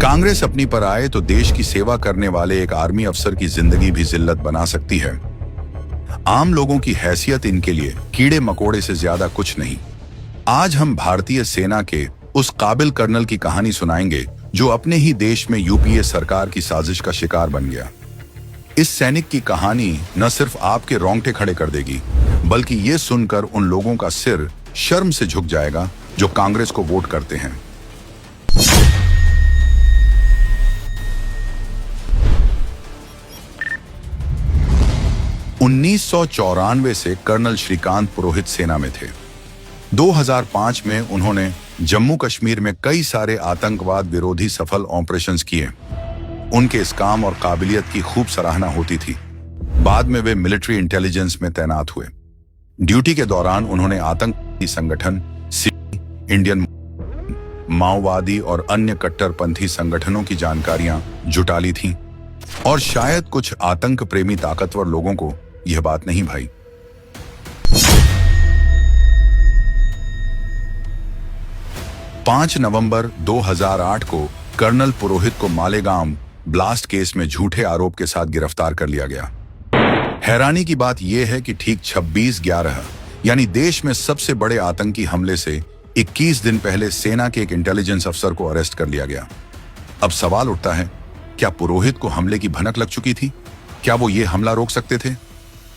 कांग्रेस अपनी पर आए तो देश की सेवा करने वाले एक आर्मी अफसर की जिंदगी भी जिल्लत बना सकती है। आम लोगों की हैसियत इनके लिए कीड़े मकोड़े से ज्यादा कुछ नहीं। आज हम भारतीय सेना के उस काबिल कर्नल की कहानी सुनाएंगे जो अपने ही देश में यूपीए सरकार की साजिश का शिकार बन गया। इस सैनिक की कहानी न सिर्फ आपके रोंगटे खड़े कर देगी, बल्कि ये सुनकर उन लोगों का सिर शर्म से झुक जाएगा जो कांग्रेस को वोट करते हैं। उन्नीस से कर्नल श्रीकांत पुरोहित सेना में थे। 2005 में उन्होंने जम्मू कश्मीर में कई सारे आतंकवाद विरोधी सफल ऑपरेशंस किए। उनके इस काम और काबिलियत की खूब सराहना होती थी। बाद में वे मिलिट्री इंटेलिजेंस में तैनात हुए। ड्यूटी के दौरान उन्होंने आतंकी संगठन, इंडियन माओवादी और अन्य कट्टरपंथी संगठनों की जानकारियां जुटा ली थीं, और शायद कुछ आतंक प्रेमी ताकतवर लोगों को यह बात नहीं भाई। पांच नवंबर 2008 को कर्नल पुरोहित को मालेगांव ब्लास्ट केस में झूठे आरोप के साथ गिरफ्तार कर लिया गया। हैरानी की बात यह है कि ठीक 26/11 यानी देश में सबसे बड़े आतंकी हमले से 21 दिन पहले सेना के एक इंटेलिजेंस अफसर को अरेस्ट कर लिया गया। अब सवाल उठता है, क्या पुरोहित को हमले की भनक लग चुकी थी? क्या वो ये हमला रोक सकते थे?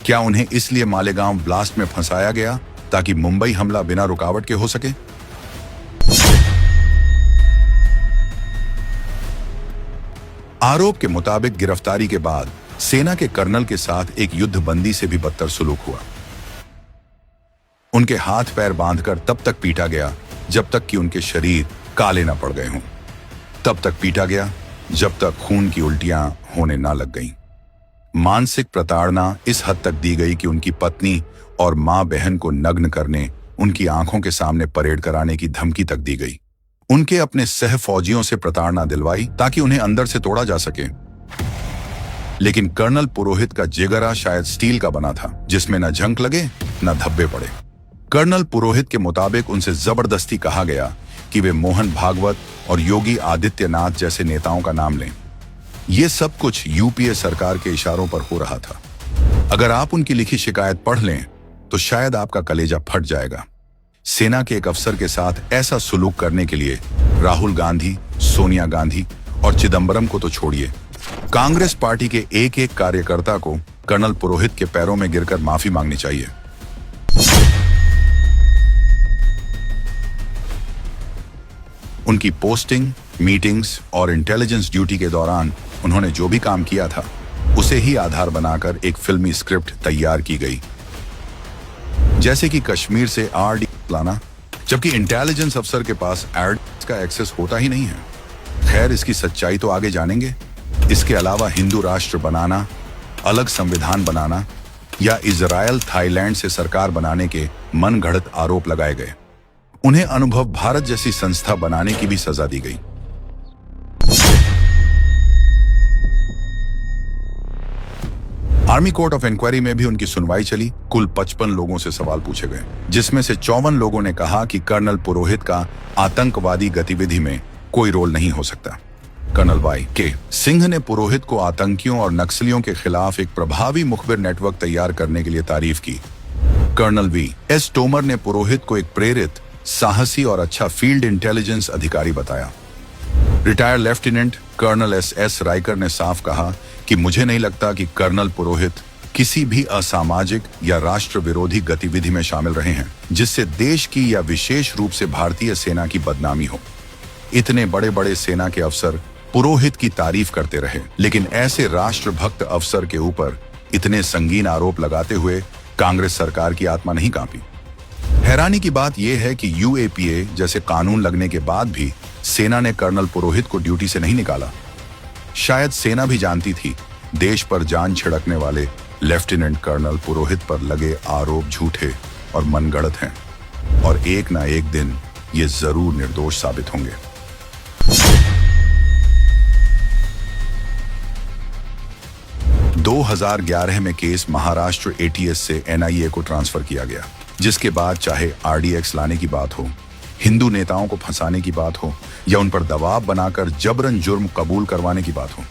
क्या उन्हें इसलिए मालेगांव ब्लास्ट में फंसाया गया ताकि मुंबई हमला बिना रुकावट के हो सके? आरोप के मुताबिक गिरफ्तारी के बाद सेना के कर्नल के साथ एक युद्धबंदी से भी बदतर सुलूक हुआ। उनके हाथ पैर बांधकर तब तक पीटा गया जब तक कि उनके शरीर काले न पड़ गए हों। तब तक पीटा गया जब तक खून की उल्टियां होने ना लग गईं। मानसिक प्रताड़ना इस हद तक दी गई कि उनकी पत्नी और मां बहन को नग्न करने, उनकी आंखों के सामने परेड कराने की धमकी तक दी गई। उनके अपने सह फौजियों से प्रताड़ना दिलवाई ताकि उन्हें अंदर से तोड़ा जा सके। लेकिन कर्नल पुरोहित का जिगरा शायद स्टील का बना था, जिसमें न झंक लगे न धब्बे पड़े। कर्नल पुरोहित के मुताबिक उनसे जबरदस्ती कहा गया कि वे मोहन भागवत और योगी आदित्यनाथ जैसे नेताओं का नाम लें। यह सब कुछ यूपीए सरकार के इशारों पर हो रहा था। अगर आप उनकी लिखी शिकायत पढ़ लें तो शायद आपका कलेजा फट जाएगा। सेना के एक अफसर के साथ ऐसा सुलूक करने के लिए राहुल गांधी, सोनिया गांधी और चिदंबरम को तो छोड़िए, कांग्रेस पार्टी के एक एक कार्यकर्ता को कर्नल पुरोहित के पैरों में गिरकर माफी मांगनी चाहिए। उनकी पोस्टिंग, मीटिंग्स और इंटेलिजेंस ड्यूटी के दौरान उन्होंने जो भी काम किया था उसे ही आधार बनाकर एक फिल्मी स्क्रिप्ट तैयार की गई, जैसे कि कश्मीर से आरडी लाना, जबकि इंटेलिजेंस अफसर के पास आरडी का एक्सेस होता ही नहीं है। खैर, इसकी सच्चाई तो आगे जानेंगे। इसके अलावा हिंदू राष्ट्र बनाना, अलग संविधान बनाना या इजरायल थाईलैंड से सरकार बनाने के मनगढ़ंत आरोप लगाए गए। उन्हें अनुभव भारत जैसी संस्था बनाने की भी सजा दी गई। आर्मी कोर्ट ऑफ इंक्वायरी में भी उनकी सुनवाई चली। कुल 55 लोगों से सवाल पूछे गए, जिसमें से 54 लोगों ने कहा कि कर्नल पुरोहित का आतंकवादी गतिविधि में कोई रोल नहीं हो सकता। कर्नल वाई के सिंह ने पुरोहित को आतंकियों और नक्सलियों के खिलाफ एक प्रभावी मुखबिर नेटवर्क तैयार करने के लिए तारीफ की। Colonel VS. तोमर ने पुरोहित को एक प्रेरित, साहसी और अच्छा फील्ड इंटेलिजेंस अधिकारी बताया। Retired lieutenant colonel S. Riker ने साफ कहा कि मुझे नहीं लगता कि कर्नल पुरोहित किसी भी असामाजिक या राष्ट्र विरोधी गतिविधि में शामिल रहे हैं जिससे देश की या विशेष रूप से भारतीय सेना की बदनामी हो। इतने बड़े बड़े सेना के अफसर पुरोहित की तारीफ करते रहे, लेकिन ऐसे राष्ट्रभक्त अफसर के ऊपर इतने संगीन आरोप लगाते हुए कांग्रेस सरकार की आत्मा नहीं कांपी। हैरानी की बात यह है कि यूएपीए जैसे कानून लगने के बाद भी सेना ने कर्नल पुरोहित को ड्यूटी से नहीं निकाला। शायद सेना भी जानती थी देश पर जान छिड़कने वाले लेफ्टिनेंट कर्नल पुरोहित पर लगे आरोप झूठे और मनगढ़ंत हैं, और एक ना एक दिन ये जरूर निर्दोष साबित होंगे। 2011 में केस महाराष्ट्र एटीएस से एनआईए को ट्रांसफर किया गया, जिसके बाद चाहे आरडीएक्स लाने की बात हो हिंदू नेताओं को फंसाने की बात हो या उन पर दबाव बनाकर जबरन जुर्म कबूल करवाने की बात हो,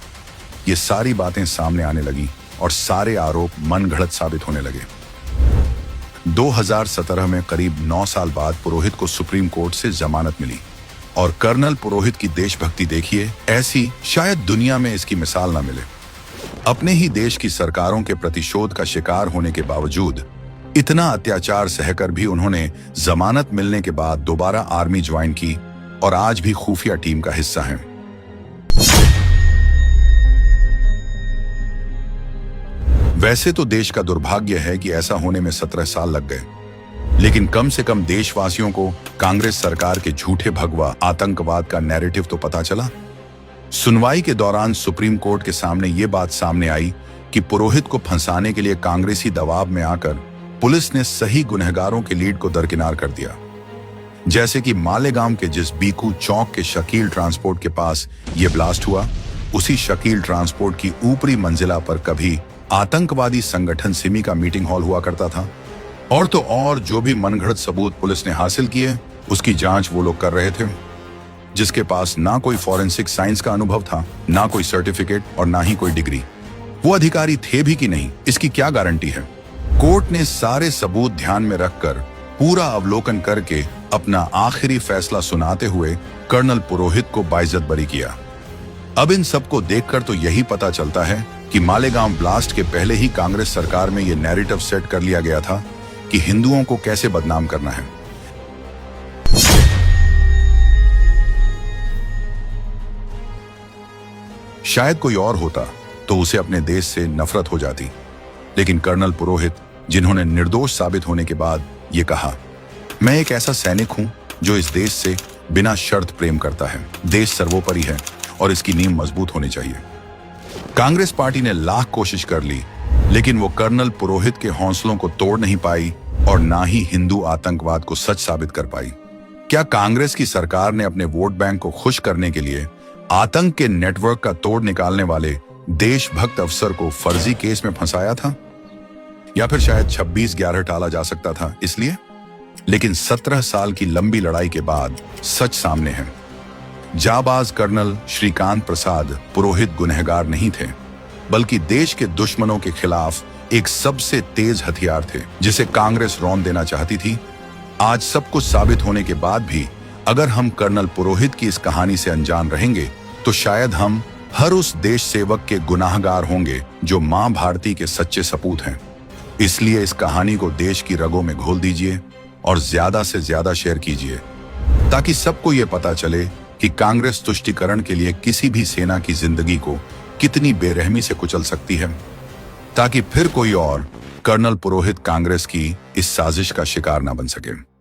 ये सारी बातें सामने आने लगी और सारे आरोप मनगढ़ंत साबित होने लगे। 2017 में करीब 9 साल बाद पुरोहित को सुप्रीम कोर्ट से जमानत मिली और कर्नल पुरोहित की देशभक्ति देखिए, ऐसी शायद दुनिया में इसकी मिसाल ना मिले। अपने ही देश की सरकारों के प्रतिशोध का शिकार होने के बावजूद इतना अत्याचार सहकर भी उन्होंने जमानत मिलने के बाद दोबारा आर्मी ज्वाइन की और आज भी खुफिया टीम का हिस्सा हैं। वैसे तो देश का दुर्भाग्य है कि ऐसा होने में 17 साल लग गए, लेकिन कम से कम देशवासियों को कांग्रेस सरकार के झूठे भगवा आतंकवाद का नैरेटिव तो पता चला। सुनवाई के दौरान सुप्रीम कोर्ट के सामने ये बात सामने आई कि पुरोहित को फंसाने के लिए कांग्रेसी दबाव में आकर पुलिस ने सही गुनहगारों के लीड को दरकिनार कर दिया। जैसे कि मालेगांव के जिस बीकू चौक के शकील ट्रांसपोर्ट के पास यह ब्लास्ट हुआ, उसी शकील ट्रांसपोर्ट की ऊपरी मंजिला पर कभी आतंकवादी संगठन सिमी का मीटिंग हॉल हुआ करता था। और तो और जो भी मनगढ़ंत सबूत पुलिस ने हासिल किए उसकी जांच वो लोग कर रहे थे जिसके पास ना कोई फॉरेंसिक साइंस का अनुभव था, ना कोई सर्टिफिकेट और ना ही कोई डिग्री। वो अधिकारी थे भी कि नहीं, इसकी क्या गारंटी है। कोर्ट ने सारे सबूत ध्यान में रखकर पूरा अवलोकन करके अपना आखिरी फैसला सुनाते हुए कर्नल पुरोहित को बाइज्जत बरी किया। अब इन सबको देखकर तो यही पता चलता है कि मालेगांव ब्लास्ट के पहले ही कांग्रेस सरकार में यह नैरेटिव सेट कर लिया गया था कि हिंदुओं को कैसे बदनाम करना है। शायद कोई और होता तो उसे अपने देश से नफरत हो जाती, लेकिन कर्नल पुरोहित, जिन्होंने निर्दोष साबित होने के बाद ये कहा, मैं एक ऐसा सैनिक हूं जो इस देश से बिना शर्त प्रेम करता है। देश सर्वोपरि है और इसकी नींव मजबूत होनी चाहिए। कांग्रेस पार्टी ने लाख कोशिश कर ली, लेकिन वो कर्नल पुरोहित के हौसलों को तोड़ नहीं पाई और ना ही हिंदू आतंकवाद को सच साबित कर पाई। क्या कांग्रेस की सरकार ने अपने वोट बैंक को खुश करने के लिए आतंक के नेटवर्क का तोड़ निकालने वाले देशभक्त अफसर को फर्जी केस में फंसाया था? या फिर शायद 26/11 टाला जा सकता था इसलिए? लेकिन 17 साल की लंबी लड़ाई के बाद सच सामने है। जाबाज कर्नल श्रीकांत प्रसाद पुरोहित गुनहगार नहीं थे, बल्कि देश के दुश्मनों के खिलाफ एक सबसे तेज हथियार थे जिसे कांग्रेस रौंद देना चाहती थी। आज सब कुछ साबित होने के बाद भी अगर हम कर्नल पुरोहित की इस कहानी से अनजान रहेंगे तो शायद हम हर उस देश सेवक के गुनाहगार होंगे जो मां भारती के सच्चे सपूत हैं। इसलिए इस कहानी को देश की रगों में घोल दीजिए और ज्यादा से ज्यादा शेयर कीजिए ताकि सबको ये पता चले कि कांग्रेस तुष्टीकरण के लिए किसी भी सेना की जिंदगी को कितनी बेरहमी से कुचल सकती है, ताकि फिर कोई और कर्नल पुरोहित कांग्रेस की इस साजिश का शिकार न बन सके।